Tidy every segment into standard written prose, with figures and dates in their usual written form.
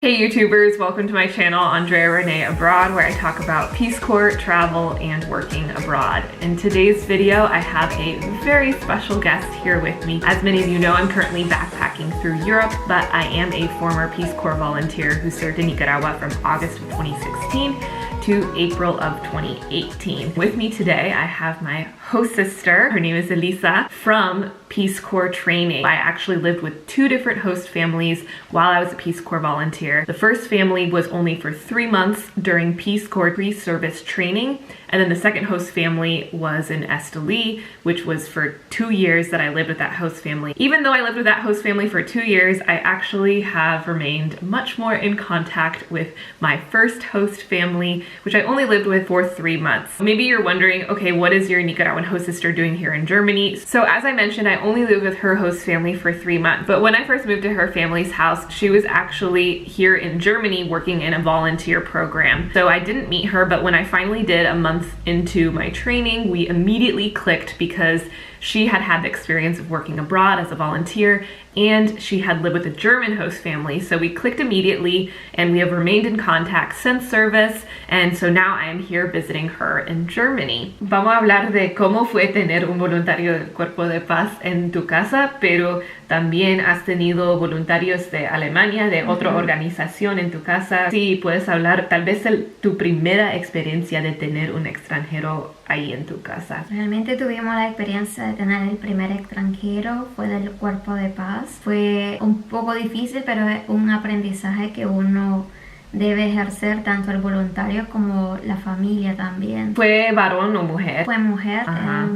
Hey YouTubers, welcome to my channel, Andrea René Abroad, where I talk about Peace Corps, travel, and working abroad. In today's video, I have a very special guest here with me. As many of you know, I'm currently backpacking through Europe, but I am a former Peace Corps volunteer who served in Nicaragua from August of 2016 to April of 2018. With me today, I have my host sister. Her name is Elisa from Peace Corps training. I actually lived with two different host families while I was a Peace Corps volunteer. The first family was only for 3 months during Peace Corps pre-service training, and then the second host family was in Esteli, which was for 2 years that I lived with that host family. Even though I lived with that host family for 2 years, I actually have remained much more in contact with my first host family, which I only lived with for 3 months. Maybe you're wondering, okay, what is your Nicaraguan host sister doing here in Germany? So as I mentioned, I only lived with her host family for 3 months, but when I first moved to her family's house, she was actually here in Germany working in a volunteer program. So I didn't meet her, but when I finally did a month into my training, we immediately clicked because she had had the experience of working abroad as a volunteer and she had lived with a German host family. So we clicked immediately and we have remained in contact since service. And so now I am here visiting her in Germany. Vamos a hablar de cómo fue tener un voluntario del Cuerpo de Paz en tu casa, pero también has tenido voluntarios de Alemania, de otra organización en tu casa. Sí, puedes hablar tal vez tu primera experiencia de tener un extranjero ahí en tu casa. Realmente tuvimos la experiencia de tener el primer extranjero, fue del Cuerpo de Paz. Fue un poco difícil, pero es un aprendizaje que uno debe ejercer, tanto el voluntario como la familia también. ¿Fue varón o mujer? Fue mujer.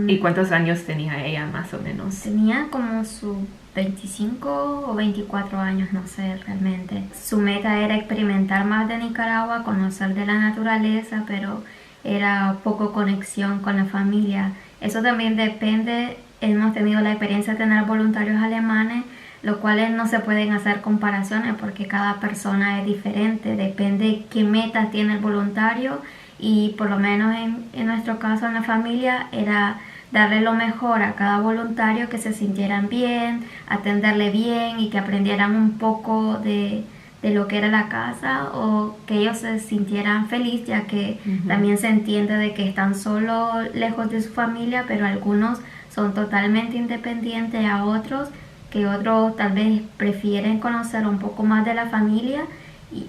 ¿Y cuántos años tenía ella más o menos? Tenía como sus 25 o 24 años, no sé realmente. Su meta era experimentar más de Nicaragua, conocer de la naturaleza, pero era poco conexión con la familia. Eso también depende. Hemos tenido la experiencia de tener voluntarios alemanes, los cuales no se pueden hacer comparaciones porque cada persona es diferente, depende qué metas tiene el voluntario, y por lo menos en nuestro caso en la familia era darle lo mejor a cada voluntario, que se sintieran bien, atenderle bien y que aprendieran un poco de lo que era la casa, o que ellos se sintieran felices, ya que también se entiende de que están solos, lejos de su familia, pero algunos son totalmente independientes a otros, que otros tal vez prefieren conocer un poco más de la familia,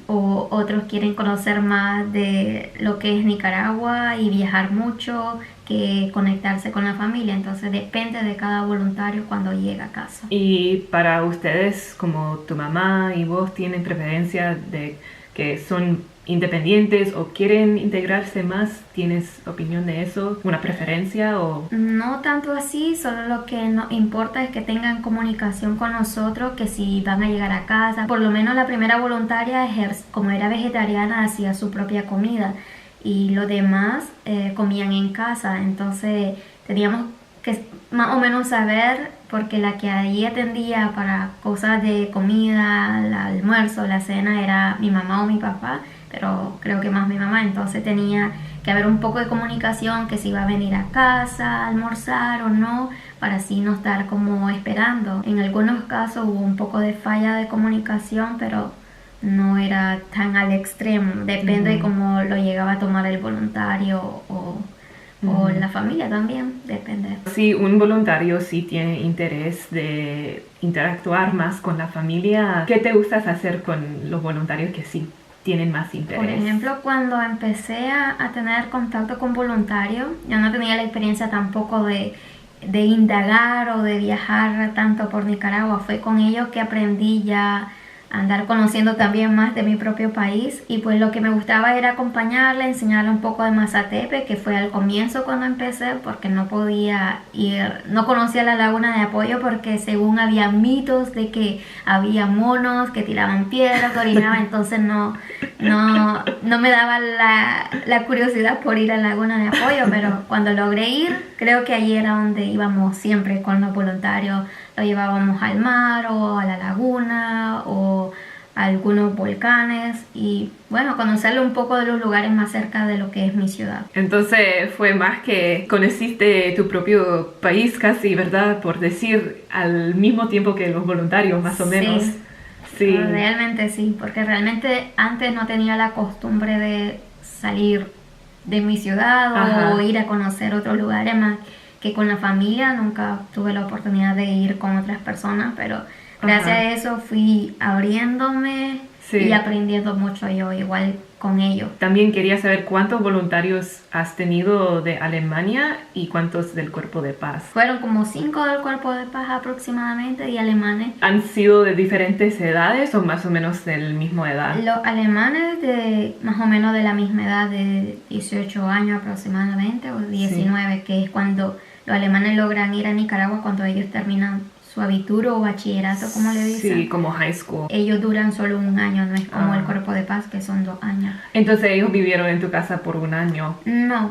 o otros quieren conocer más de lo que es Nicaragua y viajar mucho que conectarse con la familia. Entonces depende de cada voluntario cuando llega a casa. Y para ustedes, como tu mamá y vos, ¿tienen preferencia de que son independientes o quieren integrarse más? ¿Tienes opinión de eso? ¿Una preferencia o...? No tanto así, solo lo que nos importa es que tengan comunicación con nosotros, que si van a llegar a casa. Por lo menos la primera voluntaria, como era vegetariana, hacía su propia comida y los demás comían en casa. Entonces teníamos que más o menos saber, porque la que allí atendía para cosas de comida, el almuerzo, la cena, era mi mamá o mi papá, pero creo que más mi mamá. Entonces tenía que haber un poco de comunicación, que si iba a venir a casa a almorzar o no, para así no estar como esperando. En algunos casos hubo un poco de falla de comunicación, pero no era tan al extremo. Depende de cómo lo llegaba a tomar el voluntario o la familia también, depende. Si un voluntario sí tiene interés de interactuar más con la familia, ¿qué te gusta hacer con los voluntarios que sí tienen más interés? Por ejemplo, cuando empecé a tener contacto con voluntarios, yo no tenía la experiencia tampoco de indagar o de viajar tanto por Nicaragua. Fue con ellos que aprendí ya a andar conociendo también más de mi propio país, y pues lo que me gustaba era acompañarle, enseñarle un poco de Mazatepe, que fue al comienzo cuando empecé, porque no podía ir, no conocía la laguna de Apoyo porque según había mitos de que había monos que tiraban piedras, orinaban, entonces no me daba la curiosidad por ir a la laguna de Apoyo, pero cuando logré ir, creo que allí era donde íbamos siempre con los voluntarios. Lo llevábamos al mar o a la laguna o a algunos volcanes, y bueno, conocerle un poco de los lugares más cerca de lo que es mi ciudad. Entonces fue más que conociste tu propio país casi, ¿verdad? Por decir, al mismo tiempo que los voluntarios, más o menos. Sí. Realmente sí, porque realmente antes no tenía la costumbre de salir de mi ciudad Ajá. o ir a conocer otros lugares más que con la familia. Nunca tuve la oportunidad de ir con otras personas, pero gracias Ajá. a eso fui abriéndome Sí. y aprendiendo mucho yo igual con ellos. También quería saber cuántos voluntarios has tenido de Alemania y cuántos del Cuerpo de Paz. Fueron como 5 del Cuerpo de Paz aproximadamente y alemanes. ¿Han sido de diferentes edades o más o menos del mismo edad? Los alemanes de más o menos de la misma edad, de 18 años aproximadamente, o 19, que es cuando los alemanes logran ir a Nicaragua cuando ellos terminan su abitur o bachillerato, como le dicen. Sí, como high school. Ellos duran solo 1 año, no es como el Cuerpo de Paz, que son 2 años. Entonces ellos vivieron en tu casa por 1 año. No,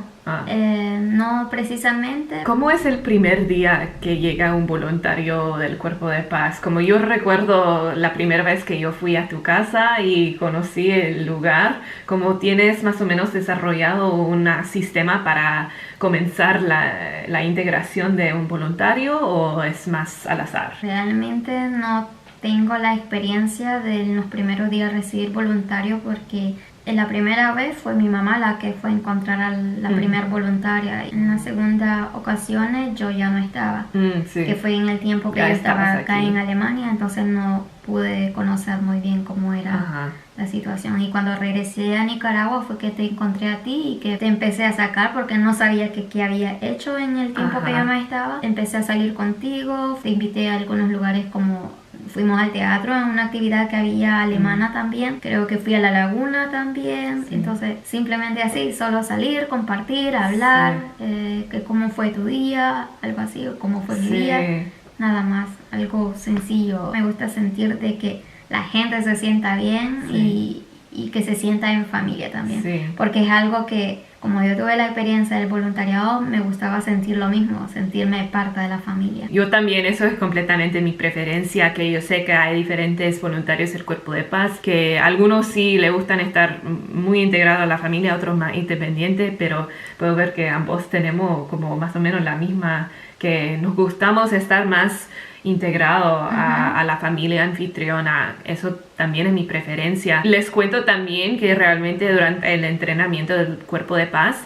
no precisamente. ¿Cómo es el primer día que llega un voluntario del Cuerpo de Paz? Como yo recuerdo la primera vez que yo fui a tu casa y conocí el lugar, ¿cómo tienes más o menos desarrollado un sistema para comenzar la integración de un voluntario o es más al azar? Realmente no tengo la experiencia de en los primeros días recibir voluntarios porque en la primera vez fue mi mamá la que fue a encontrar a la primer voluntaria. En las segundas ocasiones yo ya no estaba, Sí. que fue en el tiempo que Ya yo estaba estabas acá aquí. en Alemania, entonces no pude conocer muy bien cómo era Ajá. la situación. Y cuando regresé a Nicaragua fue que te encontré a ti y que te empecé a sacar porque no sabía qué había hecho en el tiempo que yo no estaba. Empecé a salir contigo, te invité a algunos lugares como fuimos al teatro en una actividad que había alemana también, creo que fui a la laguna también, entonces simplemente así, solo salir, compartir, hablar, que cómo fue tu día, algo así, o cómo fue mi día, nada más, algo sencillo. Me gusta sentir de que la gente se sienta bien y que se sienta en familia también, porque es algo que como yo tuve la experiencia del voluntariado, me gustaba sentir lo mismo, sentirme parte de la familia. Yo también, eso es completamente mi preferencia, que yo sé que hay diferentes voluntarios del Cuerpo de Paz, que algunos sí le gustan estar muy integrados a la familia, otros más independientes, pero puedo ver que ambos tenemos como más o menos la misma, que nos gustamos estar más integrado a la familia anfitriona. Eso también es mi preferencia. Les cuento también que realmente durante el entrenamiento del Cuerpo de Paz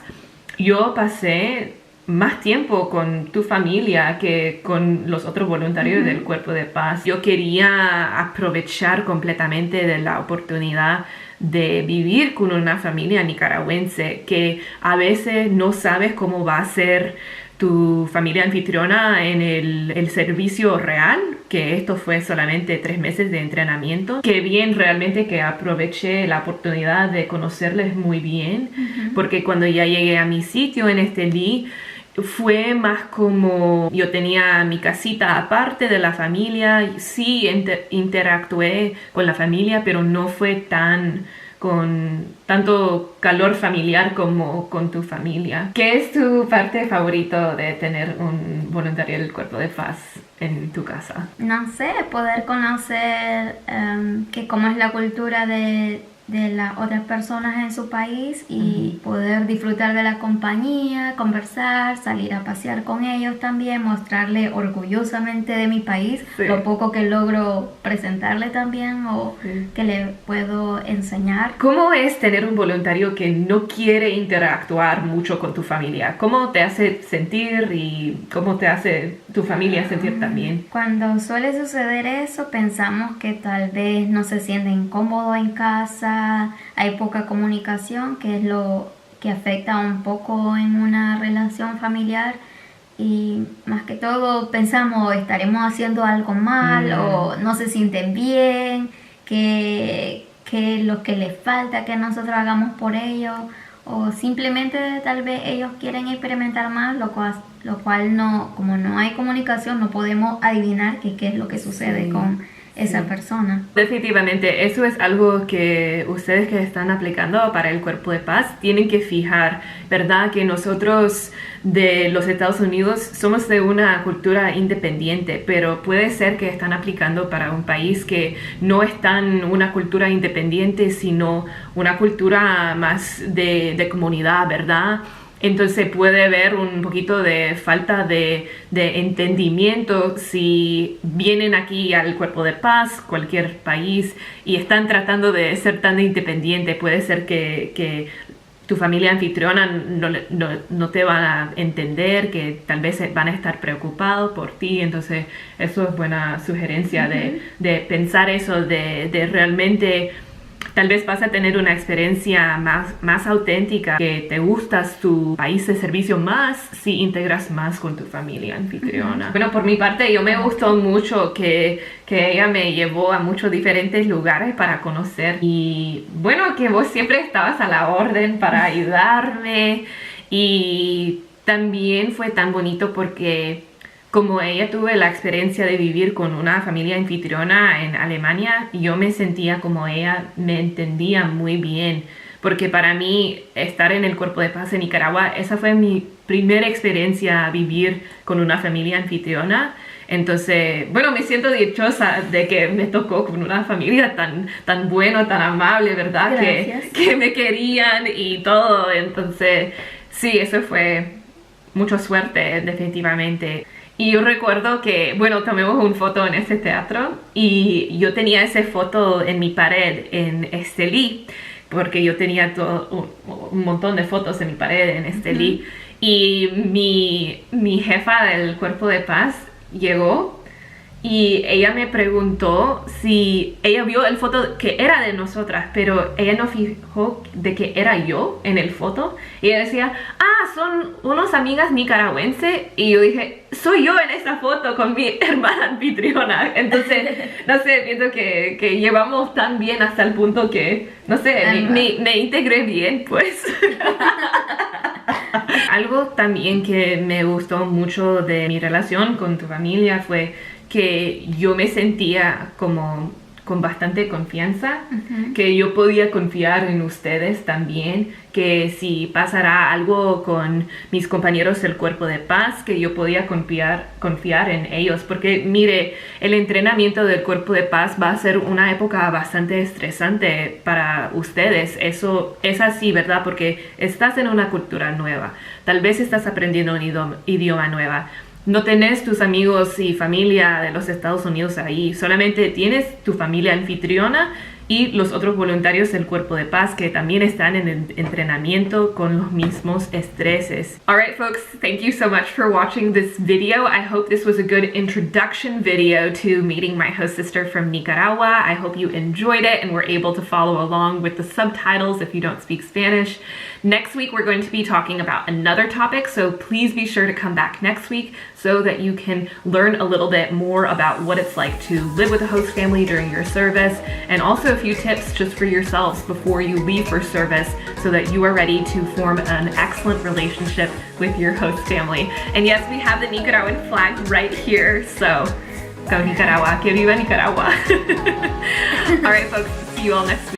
yo pasé más tiempo con tu familia que con los otros voluntarios del Cuerpo de Paz. Yo quería aprovechar completamente de la oportunidad de vivir con una familia nicaragüense que a veces no sabes cómo va a ser tu familia anfitriona en el servicio real, que esto fue solamente 3 meses de entrenamiento. Qué bien realmente que aproveché la oportunidad de conocerles muy bien, porque cuando ya llegué a mi sitio en Estelí, fue más como yo tenía mi casita aparte de la familia, sí interactué con la familia, pero no fue con tanto calor familiar como con tu familia. ¿Qué es tu parte favorita de tener un voluntario del Cuerpo de Paz en tu casa? No sé, poder conocer que cómo es la cultura de las otras personas en su país y poder disfrutar de la compañía, conversar, salir a pasear con ellos también, mostrarle orgullosamente de mi país lo poco que logro presentarle también o que le puedo enseñar. ¿Cómo es tener un voluntario que no quiere interactuar mucho con tu familia? ¿Cómo te hace sentir y cómo te hace tu familia sentir también? Cuando suele suceder eso, pensamos que tal vez no se sienten cómodos en casa, hay poca comunicación, que es lo que afecta un poco en una relación familiar, y más que todo pensamos estaremos haciendo algo mal o no se sienten bien, que lo que les falta que nosotros hagamos por ellos, o simplemente tal vez ellos quieren experimentar más, lo cual no, como no hay comunicación, no podemos adivinar qué es lo que sucede con esa persona. Definitivamente, eso es algo que ustedes que están aplicando para el Cuerpo de Paz tienen que fijar, ¿verdad? Que nosotros de los Estados Unidos somos de una cultura independiente, pero puede ser que están aplicando para un país que no es tan una cultura independiente, sino una cultura más de comunidad, ¿verdad? Entonces puede haber un poquito de falta de entendimiento si vienen aquí al Cuerpo de Paz, cualquier país, y están tratando de ser tan independientes. Puede ser que tu familia anfitriona no te van a entender, que tal vez van a estar preocupados por ti. Entonces eso es buena sugerencia de pensar eso, de realmente tal vez vas a tener una experiencia más auténtica, que te gustas tu país de servicio más si integras más con tu familia anfitriona. Bueno, por mi parte, yo me gustó mucho que ella me llevó a muchos diferentes lugares para conocer. Y bueno, que vos siempre estabas a la orden para ayudarme. Y también fue tan bonito porque como ella tuve la experiencia de vivir con una familia anfitriona en Alemania, yo me sentía como ella me entendía muy bien, porque para mí estar en el Cuerpo de Paz en Nicaragua, esa fue mi primera experiencia a vivir con una familia anfitriona. Entonces, bueno, me siento dichosa de que me tocó con una familia tan buena, tan amable, ¿verdad? Que me querían y todo. Entonces, sí, eso fue mucha suerte, definitivamente. Y yo recuerdo que, bueno, tomamos una foto en ese teatro y yo tenía esa foto en mi pared en Estelí, porque yo tenía un montón de fotos en mi pared en Estelí. Y mi jefa del Cuerpo de Paz llegó y ella me preguntó si ella vio el foto que era de nosotras, pero ella no fijó de que era yo en el foto. Y ella decía, son unas amigas nicaragüenses. Y yo dije, soy yo en esta foto con mi hermana anfitriona. Entonces, no sé, pienso que llevamos tan bien hasta el punto que, no sé, me integré bien, pues. Algo también que me gustó mucho de mi relación con tu familia fue que yo me sentía como con bastante confianza, que yo podía confiar en ustedes también, que si pasará algo con mis compañeros del Cuerpo de Paz, que yo podía confiar en ellos, porque mire, el entrenamiento del Cuerpo de Paz va a ser una época bastante estresante para ustedes. Eso es así, ¿verdad? Porque estás en una cultura nueva, tal vez estás aprendiendo un idioma nueva. No tenés tus amigos y familia de los Estados Unidos ahí, solamente tienes tu familia anfitriona y los otros voluntarios del Cuerpo de Paz que también están en el entrenamiento con los mismos estreses. Alright folks, thank you so much for watching this video. I hope this was a good introduction video to meeting my host sister from Nicaragua. I hope you enjoyed it and were able to follow along with the subtitles if you don't speak Spanish. Next week we're going to be talking about another topic, so please be sure to come back next week so that you can learn a little bit more about what it's like to live with a host family during your service, and also a few tips just for yourselves before you leave for service so that you are ready to form an excellent relationship with your host family. And yes, we have the Nicaraguan flag right here, so go Nicaragua, que viva Nicaragua. All right folks, see you all next week.